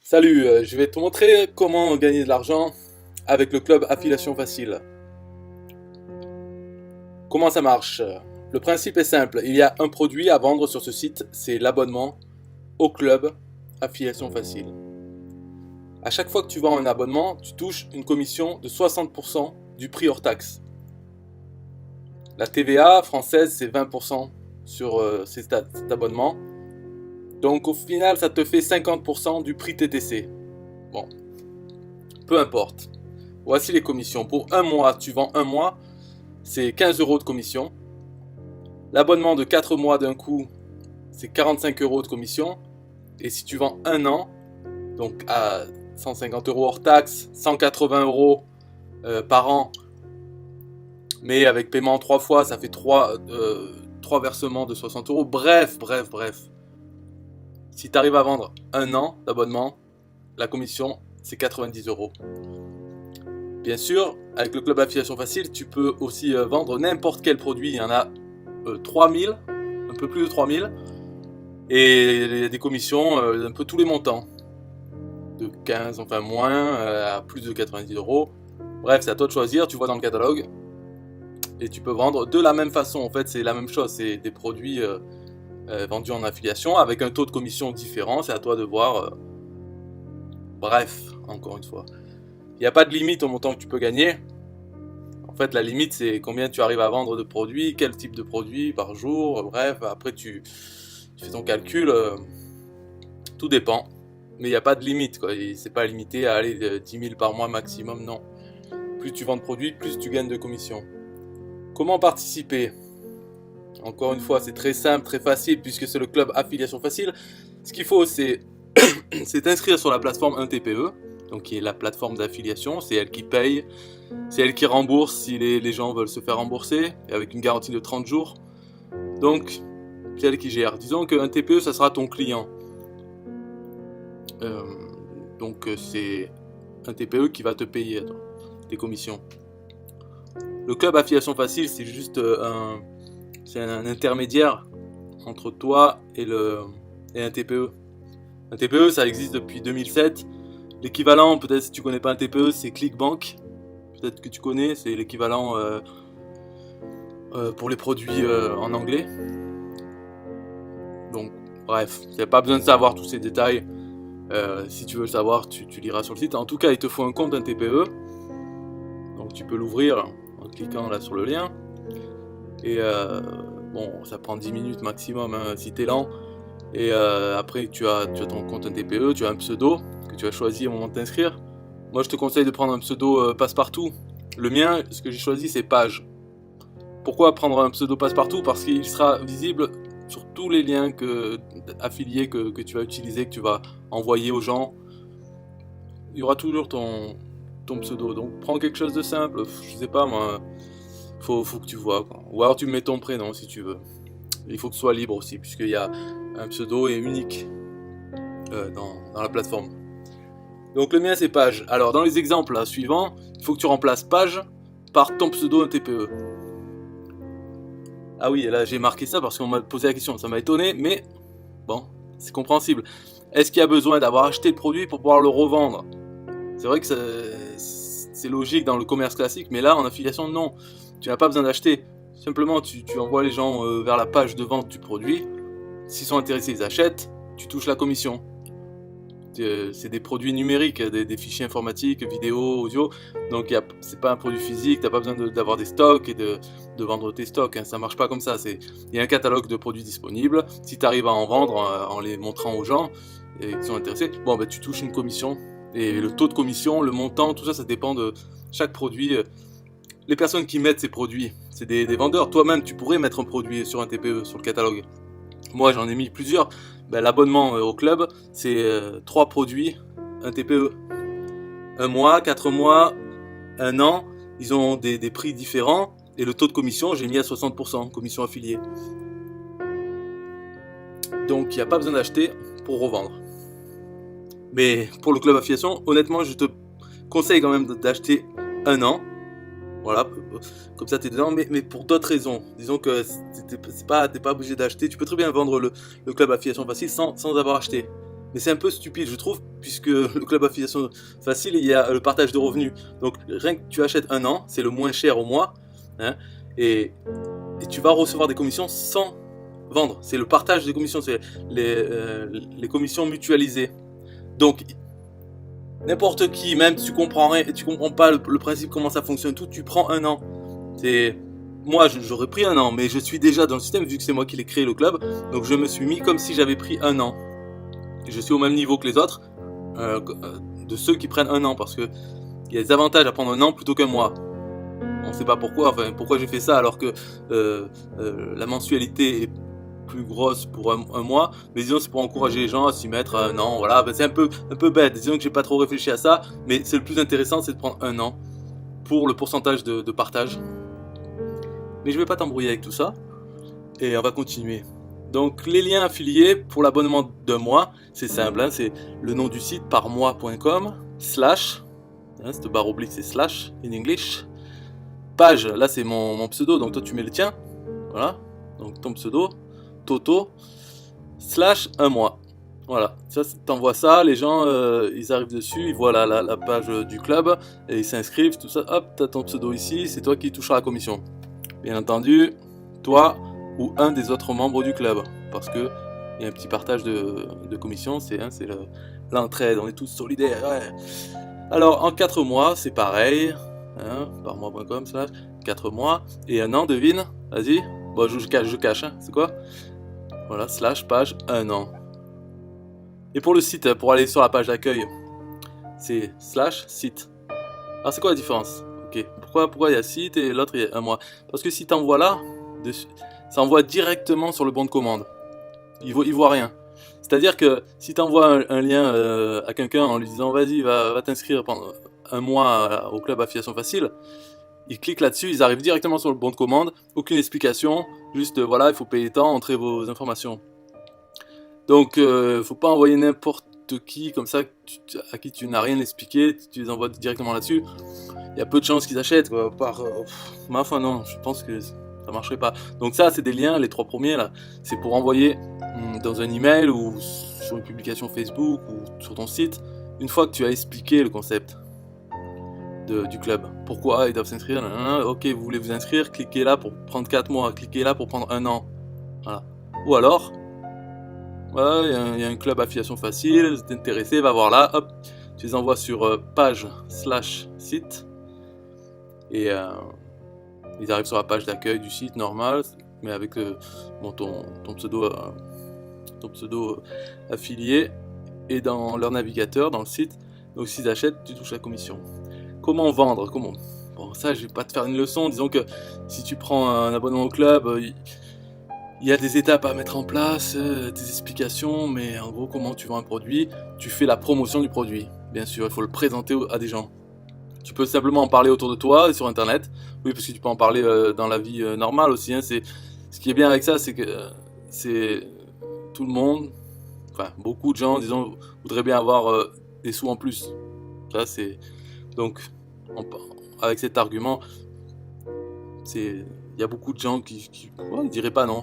Salut, je vais te montrer comment gagner de l'argent avec le club Affiliation Facile. Comment ça marche? Le principe est simple, il y a un produit à vendre sur ce site, c'est l'abonnement au club Affiliation Facile. À chaque fois que tu vends un abonnement, tu touches une commission de 60% du prix hors taxe. La TVA française, c'est 20% sur cet abonnement. Donc au final, ça te fait 50% du prix TTC. Bon, peu importe. Voici les commissions. Pour un mois, tu vends un mois, c'est 15 € de commission. L'abonnement de 4 mois d'un coup, c'est 45 € de commission. Et si tu vends un an, donc à 150 € hors taxe, 180 € par an, mais avec paiement 3 fois, ça fait 3 versements de 60 €. Bref. Si tu arrives à vendre un an d'abonnement, la commission, c'est 90 €. Bien sûr, avec le club Affiliation Facile, tu peux aussi vendre n'importe quel produit. Il y en a 3000, un peu plus de 3000. Et il y a des commissions un peu tous les montants. De 15, enfin moins, à plus de 90 €. Bref, c'est à toi de choisir, tu vois dans le catalogue. Et tu peux vendre de la même façon. En fait, c'est la même chose. C'est des produits vendus en affiliation avec un taux de commission différent. C'est à toi de voir. Bref, encore une fois. Il n'y a pas de limite au montant que tu peux gagner. En fait, la limite, c'est combien tu arrives à vendre de produits, quel type de produit par jour. Bref, après, tu fais ton calcul. Tout dépend. Mais il n'y a pas de limite, quoi. C'est pas limité à aller de 10 000 par mois maximum, non. Plus tu vends de produits, plus tu gagnes de commission. Comment participer? Encore une fois, c'est très simple, très facile, puisque c'est le club Affiliation Facile. Ce qu'il faut, c'est t'inscrire sur la plateforme 1TPE, donc qui est la plateforme d'affiliation. C'est elle qui paye, c'est elle qui rembourse si les gens veulent se faire rembourser, avec une garantie de 30 jours. Donc, c'est elle qui gère. Disons que 1TPE, ça sera ton client. Donc, c'est 1TPE qui va te payer tes commissions. Le club Affiliation Facile, c'est juste un intermédiaire entre toi et un TPE. Un TPE, ça existe depuis 2007. L'équivalent, peut-être si tu connais pas un TPE, c'est ClickBank. Peut-être que tu connais, c'est l'équivalent pour les produits en anglais. Donc, bref, il n'y a pas besoin de savoir tous ces détails. Si tu veux le savoir, tu liras sur le site. En tout cas, il te faut un compte un TPE. Donc, tu peux l'ouvrir en cliquant là sur le lien. Et bon, ça prend 10 minutes maximum hein, si t'es lent. Et après, tu as ton compte TPE, tu as un pseudo que tu as choisi au moment de t'inscrire. Moi, je te conseille de prendre un pseudo Passepartout. Le mien, ce que j'ai choisi, c'est Page. Pourquoi prendre un pseudo Passepartout? Parce qu'il sera visible sur tous les liens affiliés que tu vas utiliser, que tu vas envoyer aux gens. Il y aura toujours ton pseudo. Donc, prends quelque chose de simple. Je sais pas, moi... Faut que tu vois, quoi. Ou alors tu mets ton prénom si tu veux. Il faut que ce soit libre aussi, puisqu'il y a un pseudo et unique dans la plateforme. Donc le mien c'est Page. Alors dans les exemples là, suivants, il faut que tu remplaces Page par ton pseudo TPE. Ah oui, là j'ai marqué ça parce qu'on m'a posé la question, ça m'a étonné, mais bon, c'est compréhensible. Est-ce qu'il y a besoin d'avoir acheté le produit pour pouvoir le revendre? C'est vrai que c'est logique dans le commerce classique, mais là en affiliation non. Tu n'as pas besoin d'acheter. Simplement, tu envoies les gens vers la page de vente du produit. S'ils sont intéressés, ils achètent. Tu touches la commission. C'est des produits numériques, des fichiers informatiques, vidéo, audio. Donc, c'est pas un produit physique. Tu n'as pas besoin d'avoir des stocks et de vendre tes stocks. Hein. Ça marche pas comme ça. Il y a un catalogue de produits disponibles. Si tu arrives à en vendre en les montrant aux gens et qui sont intéressés, bon, ben, tu touches une commission. Et le taux de commission, le montant, tout ça, ça dépend de chaque produit. Les personnes qui mettent ces produits, c'est des vendeurs. Toi-même, tu pourrais mettre un produit sur un TPE, sur le catalogue. Moi, j'en ai mis plusieurs. Ben, l'abonnement au club, c'est 3 produits, un TPE. Un mois, 4 mois, un an, ils ont des prix différents. Et le taux de commission, j'ai mis à 60%, commission affiliée. Donc, il n'y a pas besoin d'acheter pour revendre. Mais pour le club affiliation, honnêtement, je te conseille quand même d'acheter un an. Voilà, comme ça t'es dedans, mais pour d'autres raisons. Disons que t'es pas obligé d'acheter. Tu peux très bien vendre le club Affiliation Facile sans avoir acheté. mais c'est un peu stupide je trouve, puisque le club affiliation facile, il y a le partage de revenus. Donc rien que tu achètes un an, c'est le moins cher au mois, hein, et tu vas recevoir des commissions sans vendre. C'est le partage des commissions, c'est les commissions mutualisées. Donc n'importe qui, même si tu comprends rien, tu comprends pas le principe, comment ça fonctionne, tout, tu prends un an. Moi j'aurais pris un an, mais je suis déjà dans le système vu que c'est moi qui l'ai créé le club, donc je me suis mis comme si j'avais pris un an. Je suis au même niveau que les autres, de ceux qui prennent un an, parce que il y a des avantages à prendre un an plutôt qu'un mois. On sait pas pourquoi, enfin pourquoi j'ai fait ça alors que la mensualité est plus grosse pour un mois, mais disons c'est pour encourager les gens à s'y mettre un an, voilà, ben, c'est un peu bête, disons que j'ai pas trop réfléchi à ça, mais c'est le plus intéressant, c'est de prendre un an pour le pourcentage de partage. Mais je vais pas t'embrouiller avec tout ça, et on va continuer. Donc les liens affiliés pour l'abonnement d'un mois, c'est simple, hein, c'est le nom du site parmois.com, slash, hein, cette barre oblique c'est slash in English, page, là c'est mon pseudo, donc toi tu mets le tien, voilà, donc ton pseudo, Toto, slash un mois. Voilà, ça t'envoies ça, les gens ils arrivent dessus, ils voient la page du club, et ils s'inscrivent, tout ça, hop, t'as ton pseudo ici, c'est toi qui toucheras la commission. Bien entendu, toi ou un des autres membres du club, parce que il y a un petit partage de commission, c'est l'entraide, on est tous solidaires. Ouais. Alors en 4 mois, c'est pareil, hein, parmois.com slash 4 mois, et un an, devine, vas-y, bon je cache, hein, c'est quoi? Voilà, slash page 1 an. Et pour le site, pour aller sur la page d'accueil, c'est slash site. Alors c'est quoi la différence? Ok, pourquoi il y a site et l'autre il y a un mois? Parce que si tu envoies là, ça envoie directement sur le bon de commande. Il voit rien. C'est-à-dire que si tu envoies un lien à quelqu'un en lui disant vas-y, va t'inscrire pendant un mois au club affiliation facile, ils cliquent là-dessus, ils arrivent directement sur le bon de commande, aucune explication, juste voilà, il faut payer tant, entrez vos informations. Donc faut pas envoyer n'importe qui comme ça à qui tu n'as rien expliqué, tu les envoies directement là-dessus. Il y a peu de chances qu'ils achètent quoi, ma foi non, je pense que ça marcherait pas. Donc ça c'est des liens, les 3 premiers là, c'est pour envoyer dans un email ou sur une publication Facebook ou sur ton site, une fois que tu as expliqué le concept du club. Pourquoi ils doivent s'inscrire, ok vous voulez vous inscrire, cliquez là pour prendre 4 mois, cliquez là pour prendre un an. Voilà. Ou alors, voilà, il y a un club affiliation facile, si t'es intéressé, va voir là, hop, tu les envoies sur page slash site, et ils arrivent sur la page d'accueil du site normal, mais avec ton pseudo affilié, et dans leur navigateur, dans le site, donc s'ils achètent, tu touches la commission. Comment vendre? Bon, ça, je vais pas te faire une leçon, disons que si tu prends un abonnement au club, il y a des étapes à mettre en place, des explications, mais en gros, comment tu vends un produit? Tu fais la promotion du produit, bien sûr, il faut le présenter à des gens. Tu peux simplement en parler autour de toi, sur internet, oui, parce que tu peux en parler dans la vie normale aussi, hein. Ce qui est bien avec ça, c'est que c'est tout le monde, enfin, beaucoup de gens, disons, voudraient bien avoir des sous en plus. Ça, c'est... Donc, avec cet argument, il y a beaucoup de gens qui ne diraient pas non.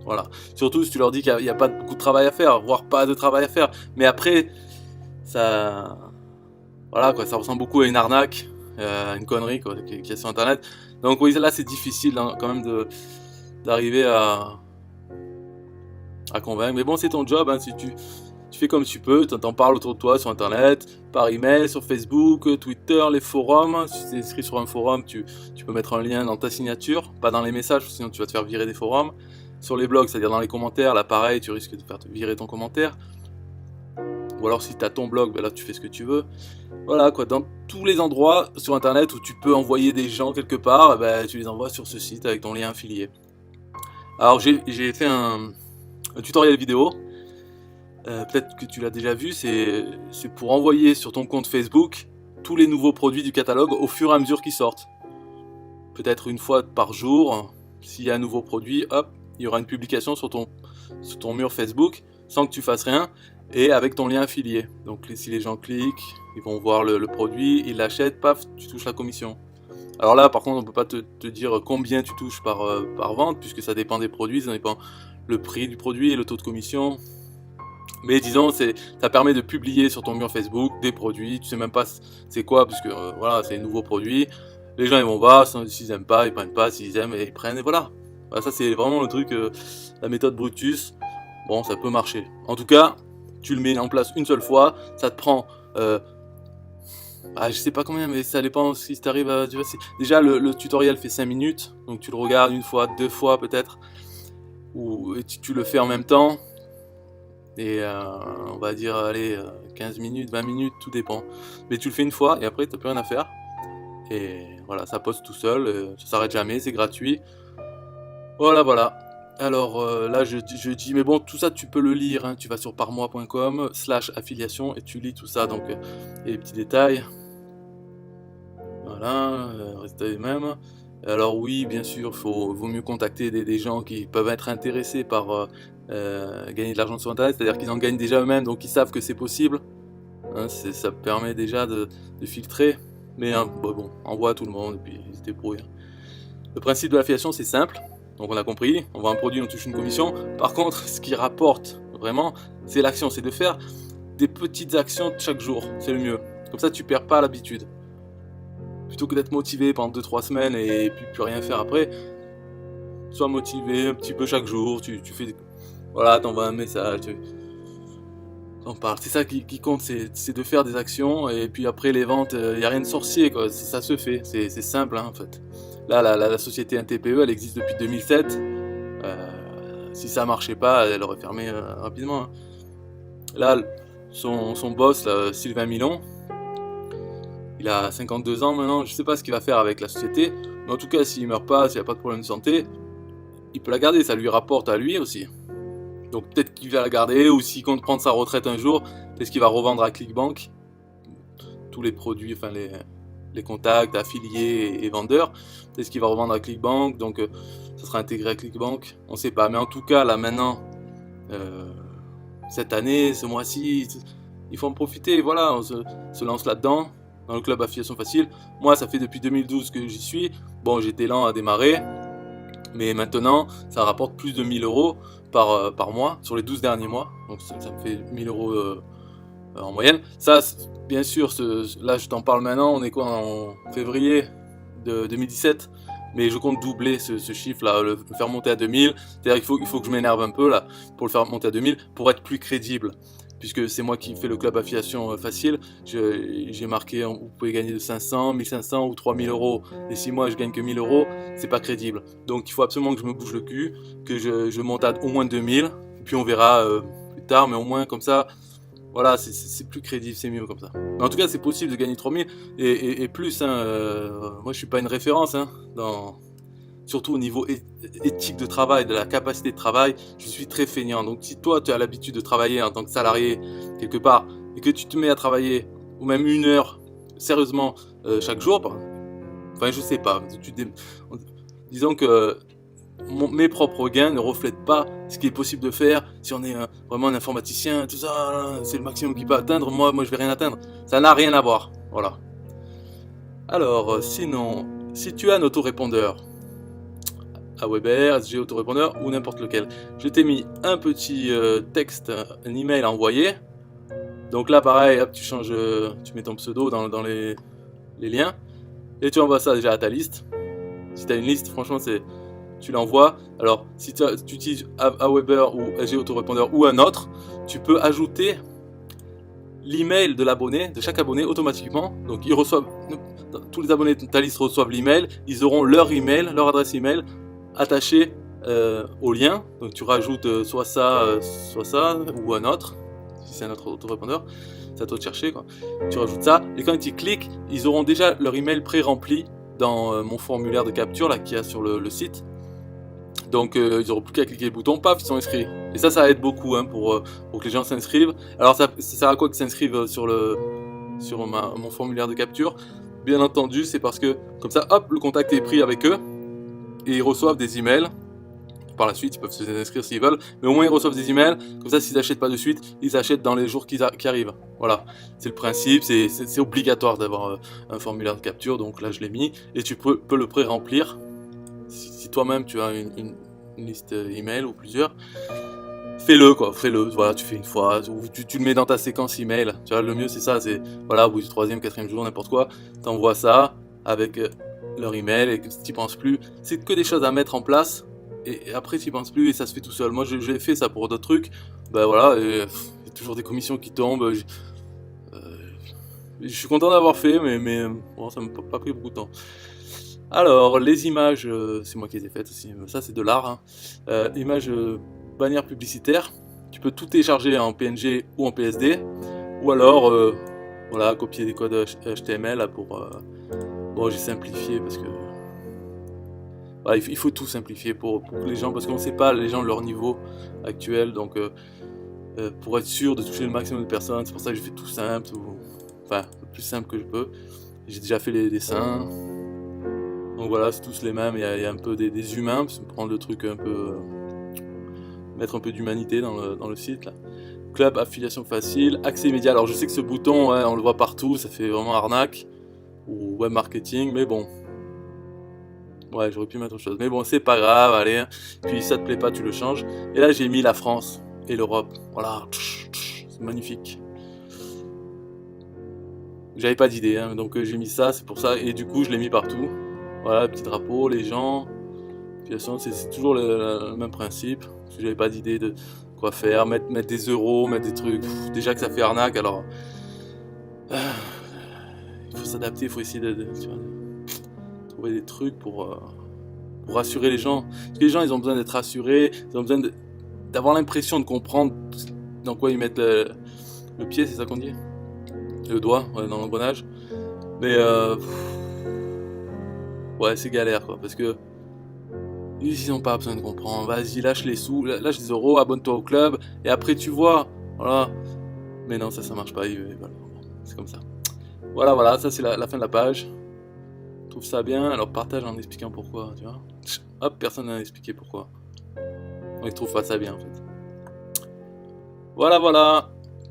Voilà. Surtout si tu leur dis qu'il n'y a pas beaucoup de travail à faire, voire pas de travail à faire. Mais après, ça... Voilà quoi, ça ressemble beaucoup à une arnaque, une connerie quoi, qui est sur internet. Donc oui, là c'est difficile hein, quand même d'arriver à convaincre. Mais bon, c'est ton job, hein, si tu fais comme tu peux, t'en parles autour de toi sur internet, par email, sur Facebook, Twitter, les forums. Si tu es inscrit sur un forum, tu peux mettre un lien dans ta signature, pas dans les messages, sinon tu vas te faire virer des forums. Sur les blogs, c'est-à-dire dans les commentaires, là pareil, tu risques de faire virer ton commentaire. Ou alors si tu as ton blog, ben là tu fais ce que tu veux. Voilà quoi, dans tous les endroits sur internet où tu peux envoyer des gens quelque part, ben, tu les envoies sur ce site avec ton lien affilié. Alors j'ai fait un tutoriel vidéo, peut-être que tu l'as déjà vu, c'est pour envoyer sur ton compte Facebook tous les nouveaux produits du catalogue au fur et à mesure qu'ils sortent. Peut-être une fois par jour, s'il y a un nouveau produit, hop, il y aura une publication sur ton mur Facebook sans que tu fasses rien et avec ton lien affilié. Donc si les gens cliquent, ils vont voir le produit, ils l'achètent, paf, tu touches la commission. Alors là par contre on ne peut pas te dire combien tu touches par vente puisque ça dépend des produits, ça dépend le prix du produit et le taux de commission. Mais disons, ça permet de publier sur ton mur Facebook des produits, tu sais même pas c'est quoi, parce que voilà, c'est un nouveau produit. Les gens ils vont voir, s'ils aiment pas, ils prennent pas, s'ils aiment, ils prennent, et voilà. Voilà, ça c'est vraiment le truc, la méthode Brutus. Bon, ça peut marcher. En tout cas, tu le mets en place une seule fois, ça te prend... je sais pas combien, mais ça dépend si t'arrives à... Tu vois, déjà, le tutoriel fait 5 minutes, donc tu le regardes une fois, 2 fois peut-être, et tu le fais en même temps. Et on va dire, allez, 15 minutes, 20 minutes, tout dépend. Mais tu le fais une fois, et après, t'as plus rien à faire. Et voilà, ça poste tout seul, ça s'arrête jamais, c'est gratuit. Voilà, voilà. Alors là, je dis, mais bon, tout ça, tu peux le lire, hein. Tu vas sur parmois.com/affiliation et tu lis tout ça, donc, et les petits détails. Voilà, résultats les mêmes. Alors oui, bien sûr, vaut mieux contacter des gens qui peuvent être intéressés par gagner de l'argent sur Internet, c'est-à-dire qu'ils en gagnent déjà eux-mêmes, donc ils savent que c'est possible. Hein, ça permet déjà de filtrer, mais hein, bon, envoie à tout le monde, et puis ils se débrouillent. Le principe de l'affiliation, c'est simple, donc on a compris, on vend un produit, on touche une commission. Par contre, ce qui rapporte vraiment, c'est l'action, c'est de faire des petites actions chaque jour, c'est le mieux. Comme ça, tu perds pas l'habitude. Plutôt que d'être motivé pendant 2-3 semaines et puis plus rien faire après, sois motivé un petit peu chaque jour, tu fais... Voilà, t'envoies un message, t'en parles. C'est ça qui compte, c'est de faire des actions, et puis après les ventes, il n'y a rien de sorcier, quoi. Ça se fait, c'est simple, hein, en fait. Là, la société NTPE, elle existe depuis 2007. Si ça marchait pas, elle aurait fermé rapidement. Hein. Là, son boss, là, Sylvain Milon, il a 52 ans maintenant, je sais pas ce qu'il va faire avec la société, mais en tout cas, s'il meurt pas, s'il n'y a pas de problème de santé, il peut la garder, ça lui rapporte à lui aussi. Donc peut-être qu'il va la garder, ou s'il compte prendre sa retraite un jour, peut-être qu'il va revendre à ClickBank tous les produits, enfin les contacts, affiliés et vendeurs. Peut-être qu'il va revendre à ClickBank, donc ça sera intégré à ClickBank, on sait pas. Mais en tout cas, là maintenant, cette année, ce mois-ci, il faut en profiter, voilà, on se lance là-dedans, dans le club Affiliation Facile. Moi, ça fait depuis 2012 que j'y suis. Bon, j'étais lent à démarrer, mais maintenant, ça rapporte plus de 1000 euros par mois, sur les 12 derniers mois. Donc ça me fait 1000 euros en moyenne. Ça, bien sûr, là je t'en parle maintenant, on est quoi, en février de 2017, mais je compte doubler ce chiffre-là, le faire monter à 2000. C'est-à-dire qu'il faut que je m'énerve un peu là, pour le faire monter à 2000, pour être plus crédible. Puisque c'est moi qui fais le club Affiliation Facile, j'ai marqué, vous pouvez gagner de 500, 1500 ou 3000 euros. Et si moi je gagne que 1000 euros, c'est pas crédible. Donc il faut absolument que je me bouge le cul, que je monte à au moins 2000, puis on verra plus tard, mais au moins comme ça, voilà, c'est plus crédible, c'est mieux comme ça. Mais en tout cas, c'est possible de gagner 3000 et plus. Hein, moi je suis pas une référence, hein, surtout au niveau éthique de travail, de la capacité de travail, je suis très feignant. Donc si toi tu as l'habitude de travailler en tant que salarié quelque part, et que tu te mets à travailler, ou même 1 heure, sérieusement, chaque jour, enfin je sais pas, disons que mes propres gains ne reflètent pas ce qui est possible de faire. Si on est vraiment un informaticien, tout ça, c'est le maximum qu'il peut atteindre, moi je vais rien atteindre. Ça n'a rien à voir, voilà. Alors, sinon, si tu as un autorépondeur, AWeber, SG autorépondeur ou n'importe lequel. Je t'ai mis un petit texte, un email à envoyer. Donc là pareil, hop, tu mets ton pseudo dans les liens et tu envoies ça déjà à ta liste. Si tu as une liste, franchement tu l'envoies. Alors si tu utilises AWeber ou SG autorépondeur ou un autre, tu peux ajouter l'email de l'abonné, de chaque abonné automatiquement. Donc ils reçoivent, tous les abonnés de ta liste reçoivent l'email, ils auront leur email, leur adresse email attaché au lien. Donc tu rajoutes soit ça ou un autre, si c'est un autre autorépondeur, c'est à toi de chercher quoi. Tu rajoutes ça et quand ils cliquent, ils auront déjà leur email pré-rempli dans mon formulaire de capture là qu'il y a sur le site. Donc ils n'auront plus qu'à cliquer le bouton, paf, ils sont inscrits. Et ça aide beaucoup hein, pour que les gens s'inscrivent. Alors ça sert à quoi qu'ils s'inscrivent sur mon formulaire de capture? Bien entendu, c'est parce que comme ça, hop, le contact est pris avec eux et ils reçoivent des emails. Par la suite, ils peuvent se désinscrire s'ils veulent, mais au moins ils reçoivent des emails. Comme ça, s'ils n'achètent pas de suite, ils achètent dans les jours qui arrivent. Voilà, c'est le principe, c'est obligatoire d'avoir un formulaire de capture, donc là je l'ai mis, et tu peux le pré-remplir. Si toi-même tu as une liste email ou plusieurs, fais-le quoi, fais-le, voilà, tu fais une fois, ou tu le mets dans ta séquence email, tu vois, le mieux c'est ça, c'est, voilà, au bout du 3e, 4e jour, n'importe quoi, t'envoies ça avec leur email, et que tu n'y penses plus, c'est que des choses à mettre en place, et après tu n'y penses plus, et ça se fait tout seul. Moi j'ai fait ça pour d'autres trucs, ben voilà, il y a toujours des commissions qui tombent, je suis content d'avoir fait, mais bon, ça m'a pas pris beaucoup de temps. Alors, les images, c'est moi qui les ai faites aussi, ça c'est de l'art, hein. Images bannières publicitaires, tu peux tout télécharger en PNG ou en PSD, ou alors, voilà, copier des codes HTML là, pour... bon, j'ai simplifié parce que... voilà, il faut tout simplifier pour les gens, parce qu'on ne sait pas les gens leur niveau actuel, donc pour être sûr de toucher le maximum de personnes, c'est pour ça que je fais tout simple, enfin, le plus simple que je peux. J'ai déjà fait les dessins. Donc voilà, c'est tous les mêmes, il y a un peu des humains, parce que prendre le truc un peu... mettre un peu d'humanité dans le site là. Club, affiliation facile, accès immédiat. Alors je sais que ce bouton, ouais, on le voit partout, ça fait vraiment arnaque, ou web marketing, mais bon. Ouais, j'aurais pu mettre autre chose, mais bon, c'est pas grave, allez. Puis si ça te plaît pas, tu le changes. Et là, j'ai mis la France et l'Europe. Voilà, c'est magnifique. J'avais pas d'idée, hein, donc j'ai mis ça, c'est pour ça, et du coup, je l'ai mis partout. Voilà, petit drapeau, les gens. Puis de toute façon, c'est toujours le même principe. Parce que j'avais pas d'idée de quoi faire, mettre des euros, mettre des trucs. Pff, déjà que ça fait arnaque, alors il faut s'adapter, il faut essayer de trouver des trucs pour rassurer les gens. Parce que les gens, ils ont besoin d'être rassurés, ils ont besoin d'avoir l'impression de comprendre dans quoi ils mettent le pied, c'est ça qu'on dit? Le doigt, ouais, dans l'engrenage. Mais ouais, c'est galère quoi, parce que ils n'ont pas besoin de comprendre. Vas-y, lâche les sous, lâche des euros, abonne-toi au club, et après tu vois. Voilà. Mais non, ça marche pas. Voilà. C'est comme ça. Voilà, ça c'est la fin de la page. Je trouve ça bien. Alors partage en expliquant pourquoi, tu vois. Hop, personne n'a expliqué pourquoi. Donc je trouve pas ça bien en fait. Voilà.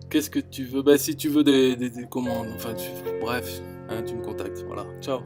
Qu'est-ce que tu veux? Ben si tu veux des commandes, enfin bref, hein, tu me contactes. Voilà. Ciao.